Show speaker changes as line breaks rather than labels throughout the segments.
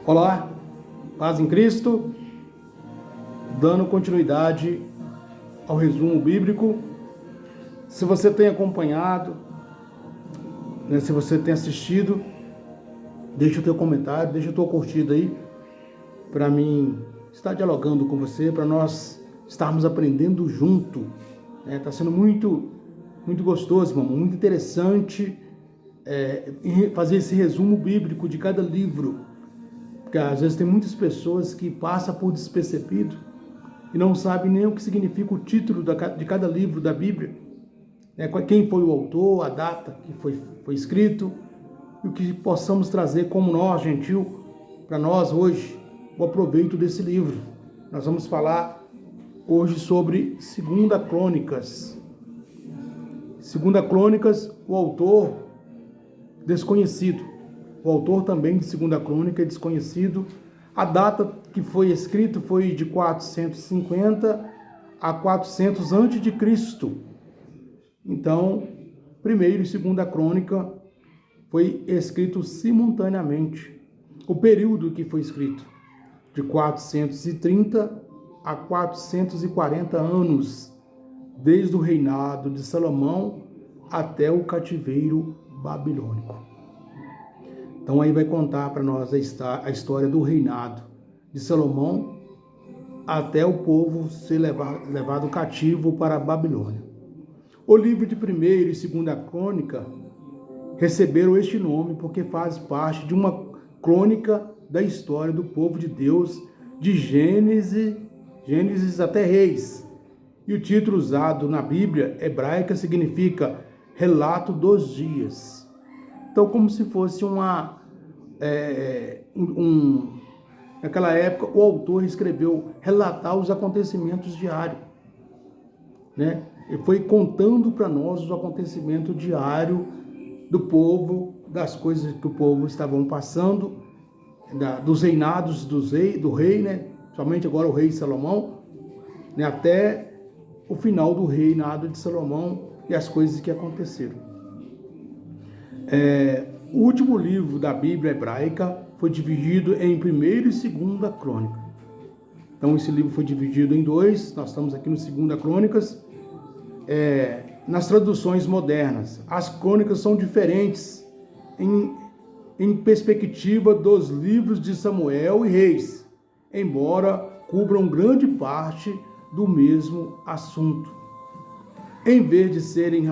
Olá, paz em Cristo, dando continuidade ao resumo bíblico. Se você tem acompanhado, se você tem assistido, deixa o teu comentário, deixa a tua curtida aí, para mim estar dialogando com você, para nós estarmos aprendendo junto. Está sendo muito gostoso, irmão, muito interessante fazer esse resumo bíblico de cada livro. Porque às vezes tem muitas pessoas que passam por despercebido e não sabem nem o que significa o título de cada livro da Bíblia, quem foi o autor, a data que foi escrito, e o que possamos trazer como nós, gentil, para nós hoje, o aproveito desse livro. Nós vamos falar hoje sobre 2 Crônicas. 2 Crônicas, o autor desconhecido. O autor também de 2 Crônica é desconhecido. A data que foi escrito foi de 450 a 400 a.C. Então, 1º e 2 Crônica foi escrito simultaneamente. O período que foi escrito, de 430 a 440 anos, desde o reinado de Salomão até o cativeiro babilônico. Então aí vai contar para nós a história do reinado de Salomão até o povo ser levado cativo para a Babilônia. O livro de 1ª e 2 Crônica receberam este nome porque faz parte de uma crônica da história do povo de Deus, de Gênesis até Reis. E o título usado na Bíblia hebraica significa relato dos dias. Então, como se fosse naquela época, o autor escreveu relatar os acontecimentos diários, Ele foi contando para nós os acontecimentos diários do povo, das coisas que o povo estavam passando, dos reinados do rei, somente agora o rei Salomão, até o final do reinado de Salomão e as coisas que aconteceram. O último livro da Bíblia hebraica foi dividido em 1ª e 2 Crônica. Então, esse livro foi dividido em dois. Nós estamos aqui no 2 Crônicas. Nas traduções modernas, as crônicas são diferentes em perspectiva dos livros de Samuel e Reis, embora cubram grande parte do mesmo assunto. Em vez de serem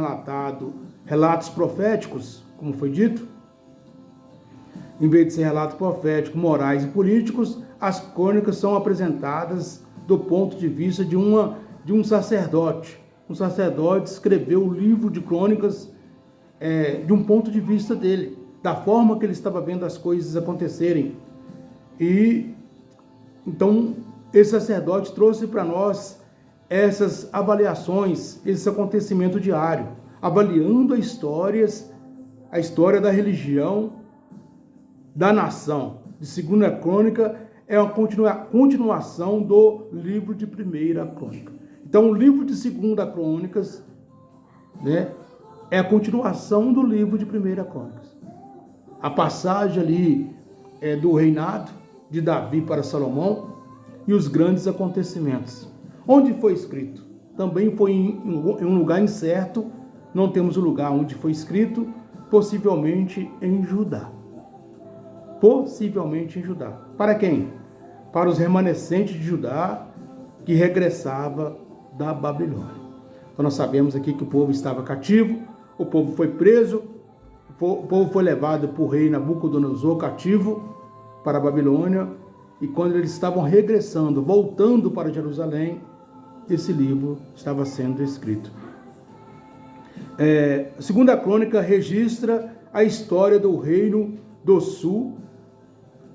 relatos proféticos, como foi dito, em vez de ser relatos proféticos, morais e políticos, as crônicas são apresentadas do ponto de vista de um sacerdote. Um sacerdote escreveu o livro de crônicas de um ponto de vista dele, da forma que ele estava vendo as coisas acontecerem. E então esse sacerdote trouxe para nós essas avaliações, esse acontecimento diário, avaliando a história da religião, da nação. De 2 Crônica é uma continuação do livro de 1ª Crônica. Então, o livro de 2 Crônicas, é a continuação do livro de 1ª Crônicas. A passagem ali do reinado de Davi para Salomão e os grandes acontecimentos. Onde foi escrito? Também foi em um lugar incerto, não temos o lugar onde foi escrito, possivelmente em Judá. Possivelmente em Judá. Para quem? Para os remanescentes de Judá que regressava da Babilônia. Então nós sabemos aqui que o povo estava cativo, o povo foi preso, o povo foi levado por rei Nabucodonosor cativo para a Babilônia, e quando eles estavam regressando, voltando para Jerusalém, esse livro estava sendo escrito. 2 Crônica registra a história do reino do sul.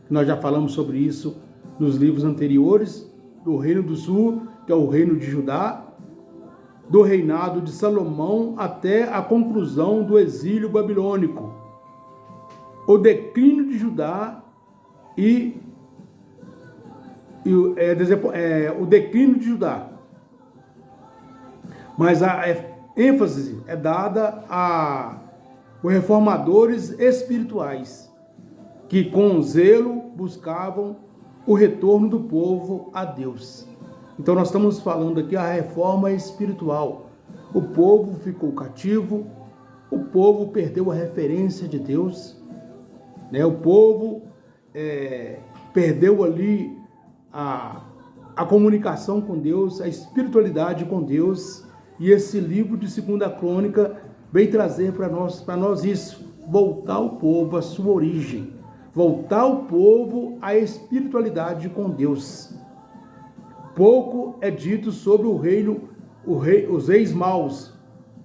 Nós já falamos sobre isso nos livros anteriores, do reino do sul, que é o reino de Judá, do reinado de Salomão até a conclusão do exílio babilônico, o declínio de Judá o declínio de Judá. Mas a ênfase é dada aos reformadores espirituais, que com zelo buscavam o retorno do povo a Deus. Então nós estamos falando aqui a reforma espiritual. O povo ficou cativo, o povo perdeu a referência de Deus, né? O povo perdeu ali a comunicação com Deus, a espiritualidade com Deus, e esse livro de 2 Crônica vem trazer para nós isso, voltar o povo à sua origem, voltar o povo à espiritualidade com Deus. Pouco é dito sobre os reis maus,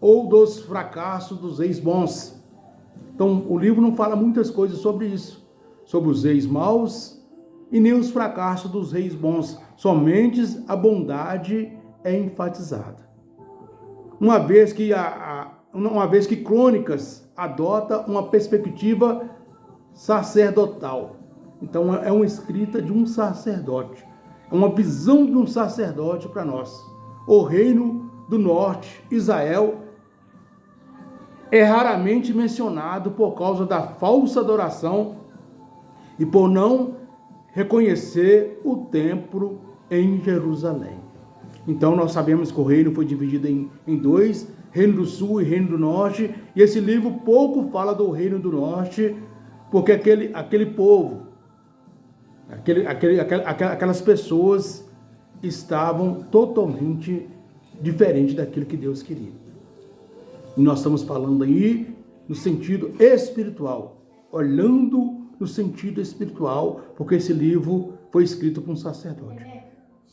ou dos fracassos dos reis bons. Então, o livro não fala muitas coisas sobre isso, sobre os reis maus e nem os fracassos dos reis bons. Somente a bondade é enfatizada. Uma vez que Crônicas adota uma perspectiva sacerdotal. Então, é uma escrita de um sacerdote. É uma visão de um sacerdote para nós. O reino do norte, Israel, é raramente mencionado por causa da falsa adoração e por não reconhecer o templo em Jerusalém. Então nós sabemos que o reino foi dividido em dois, reino do sul e reino do norte, e esse livro pouco fala do reino do norte, porque aquele povo, aquelas pessoas estavam totalmente diferentes daquilo que Deus queria. E nós estamos falando aí no sentido espiritual, olhando no sentido espiritual, porque esse livro foi escrito por um sacerdote.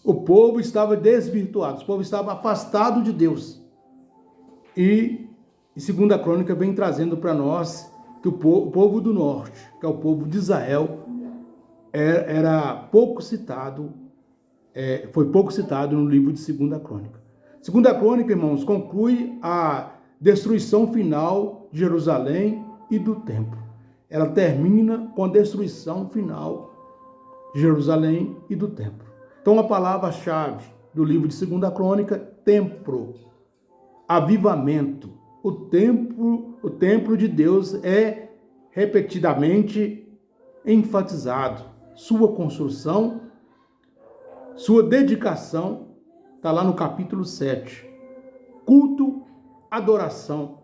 O povo estava desvirtuado, o povo estava afastado de Deus. E 2 Crônica vem trazendo para nós que o povo do norte, que é o povo de Israel, era pouco citado, foi pouco citado no livro de 2 Crônica. 2 Crônica, irmãos, conclui a destruição final de Jerusalém e do templo. Ela termina com a destruição final de Jerusalém e do templo. Então a palavra-chave do livro de 2 Crônica, templo, avivamento. O templo de Deus é repetidamente enfatizado. Sua construção, sua dedicação, está lá no capítulo 7. Culto, adoração.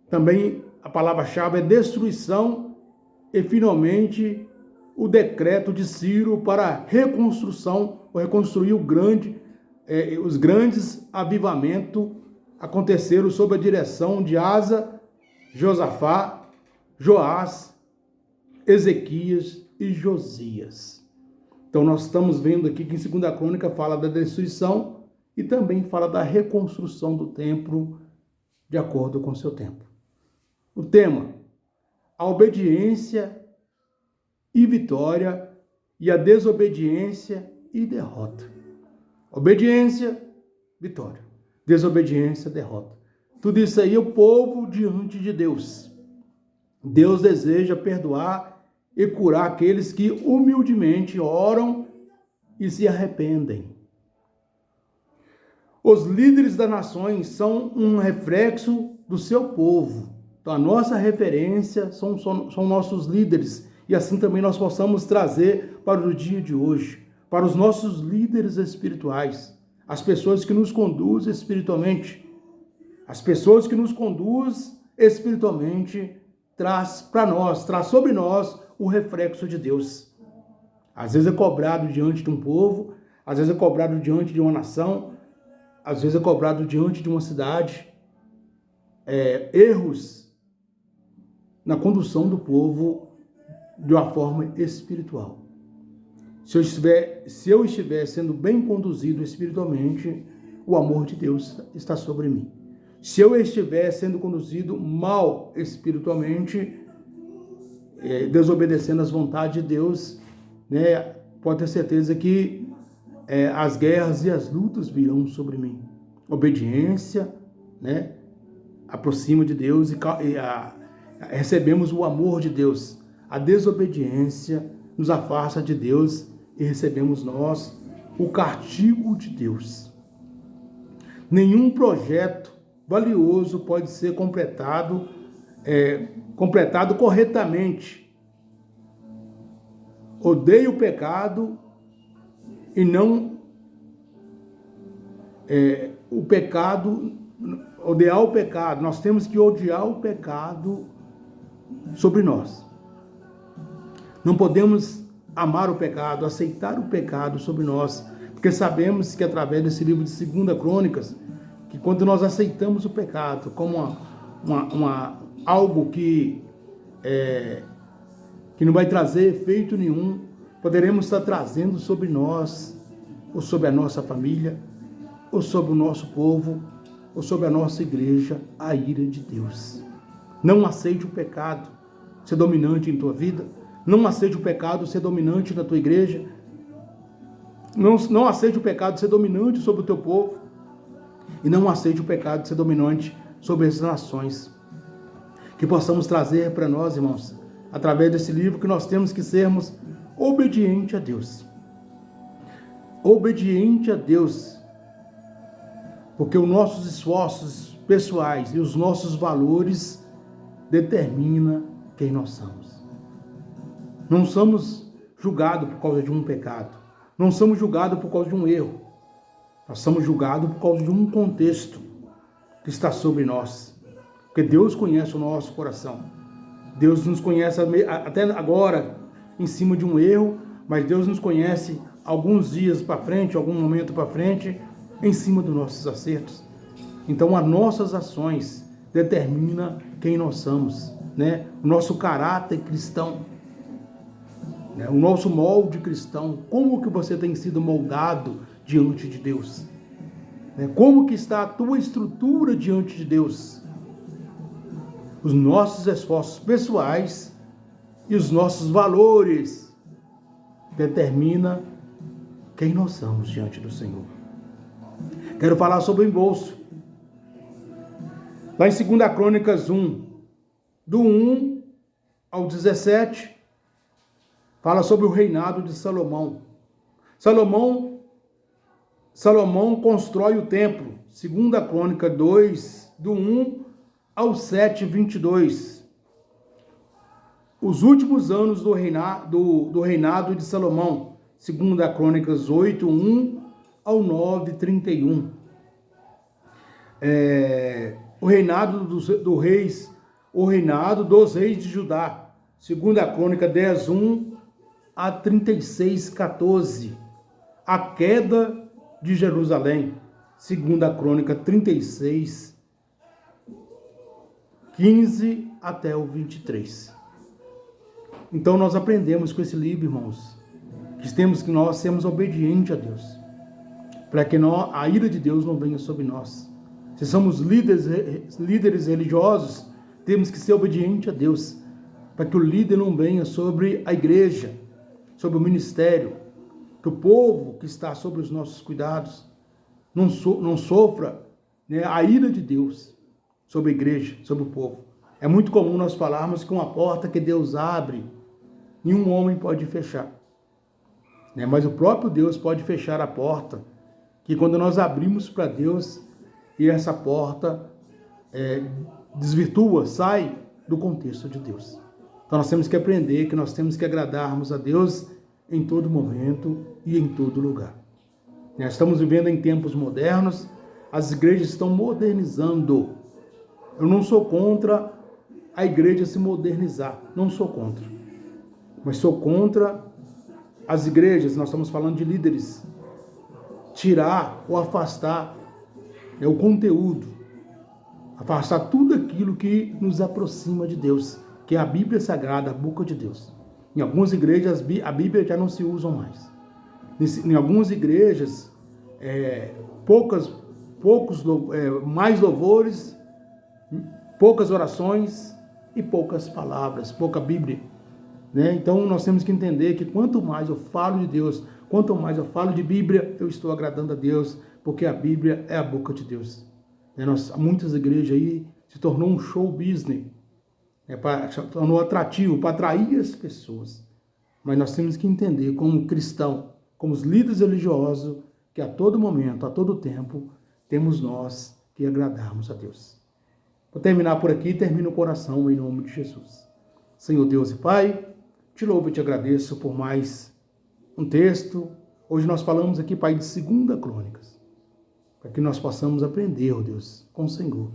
Também a palavra-chave é destruição e, finalmente, o decreto de Ciro para a reconstrução, ou reconstruir os grandes avivamentos aconteceram sob a direção de Asa, Josafá, Joás, Ezequias e Josias. Então nós estamos vendo aqui que em 2 Crônica fala da destruição e também fala da reconstrução do templo de acordo com o seu tempo. O tema: a obediência e vitória e a desobediência e derrota. Obediência, vitória. Desobediência, derrota. Tudo isso aí é o povo diante de Deus. Deus deseja perdoar e curar aqueles que humildemente oram e se arrependem. Os líderes das nações são um reflexo do seu povo. Então, a nossa referência são nossos líderes. E assim também nós possamos trazer para o dia de hoje, para os nossos líderes espirituais, as pessoas que nos conduzem espiritualmente. As pessoas que nos conduzem espiritualmente traz sobre nós o reflexo de Deus. Às vezes é cobrado diante de um povo, às vezes é cobrado diante de uma nação, às vezes é cobrado diante de uma cidade, erros na condução do povo de uma forma espiritual. Se eu estiver sendo bem conduzido espiritualmente, o amor de Deus está sobre mim. Se eu estiver sendo conduzido mal espiritualmente, desobedecendo às vontades de Deus, né, pode ter certeza que as guerras e as lutas virão sobre mim. Obediência, né, aproxima de Deus e recebemos o amor de Deus. A desobediência nos afasta de Deus e recebemos nós o castigo de Deus. Nenhum projeto valioso pode ser completado corretamente odeia o pecado e não o pecado, odiar o pecado. Nós temos que odiar o pecado sobre nós. Não podemos amar o pecado, aceitar o pecado sobre nós, porque sabemos que através desse livro de 2 Crônicas, que quando nós aceitamos o pecado como algo que não vai trazer efeito nenhum, poderemos estar trazendo sobre nós, ou sobre a nossa família, ou sobre o nosso povo, ou sobre a nossa igreja, a ira de Deus. Não aceite o pecado ser dominante em tua vida. Não aceite o pecado ser dominante na tua igreja. Não aceite o pecado ser dominante sobre o teu povo. E não aceite o pecado ser dominante sobre as nações. Que possamos trazer para nós, irmãos, através desse livro, que nós temos que sermos obedientes a Deus. Obediente a Deus. Porque os nossos esforços pessoais e os nossos valores determinam quem nós somos. Não somos julgados por causa de um pecado. Não somos julgados por causa de um erro. Nós somos julgados por causa de um contexto que está sobre nós. Porque Deus conhece o nosso coração. Deus nos conhece até agora em cima de um erro, mas Deus nos conhece alguns dias para frente, algum momento para frente, em cima dos nossos acertos. Então, as nossas ações determinam quem nós somos, né? O nosso caráter cristão, né? O nosso molde cristão. Como que você tem sido moldado diante de Deus? Né? Como que está a tua estrutura diante de Deus? Os nossos esforços pessoais e os nossos valores determinam quem nós somos diante do Senhor. Quero falar sobre o embolso. Lá em 2 Crônicas 1, do 1 ao 17, fala sobre o reinado de Salomão. Salomão constrói o templo. 2 Crônica 2, do 1 ao 7, 22. Os últimos anos do reinado de Salomão. 2 Crônicas 8, 1 ao 9, 31. O reinado dos reis de Judá. 2 Crônica 10, 1 a 36, 14. A queda de Jerusalém. 2 Crônica 36, 15 até o 23. Então nós aprendemos com esse livro, irmãos, que nós sermos obedientes a Deus, para que a ira de Deus não venha sobre nós. Se somos líderes religiosos, temos que ser obedientes a Deus, para que o líder não venha sobre a igreja, sobre o ministério, que o povo que está sobre os nossos cuidados não sofra, né, a ira de Deus sobre a igreja, sobre o povo. É muito comum nós falarmos que uma porta que Deus abre, nenhum homem pode fechar. Né? Mas o próprio Deus pode fechar a porta, que quando nós abrimos para Deus, e essa porta desvirtua, sai do contexto de Deus. Então nós temos que aprender que nós temos que agradarmos a Deus em todo momento e em todo lugar. Nós estamos vivendo em tempos modernos, as igrejas estão modernizando. Eu não sou contra a igreja se modernizar, não sou contra. Mas sou contra as igrejas, nós estamos falando de líderes, tirar ou afastar o conteúdo, afastar tudo aquilo que nos aproxima de Deus, que é a Bíblia Sagrada, a boca de Deus. Em algumas igrejas a Bíblia já não se usa mais. Em algumas igrejas, mais louvores, poucas orações e poucas palavras, pouca Bíblia. Né? Então nós temos que entender que quanto mais eu falo de Deus, quanto mais eu falo de Bíblia, eu estou agradando a Deus, porque a Bíblia é a boca de Deus. Muitas igrejas aí se tornou um show business, se tornou atrativo para atrair as pessoas. Mas nós temos que entender como cristão, como os líderes religiosos, que a todo momento, a todo tempo, temos nós que agradarmos a Deus. Vou terminar por aqui, termino o coração em nome de Jesus. Senhor Deus e Pai, te louvo e te agradeço por mais um texto. Hoje nós falamos aqui, Pai, de 2 Crônicas, para que nós possamos aprender, ó Deus, com o Senhor,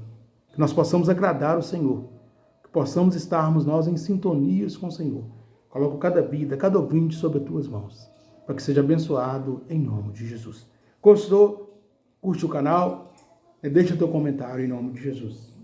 que nós possamos agradar o Senhor, que possamos estarmos nós em sintonias com o Senhor. Coloco cada vida, cada ouvinte sobre as tuas mãos, para que seja abençoado em nome de Jesus. Gostou? Curte o canal e deixa teu comentário em nome de Jesus.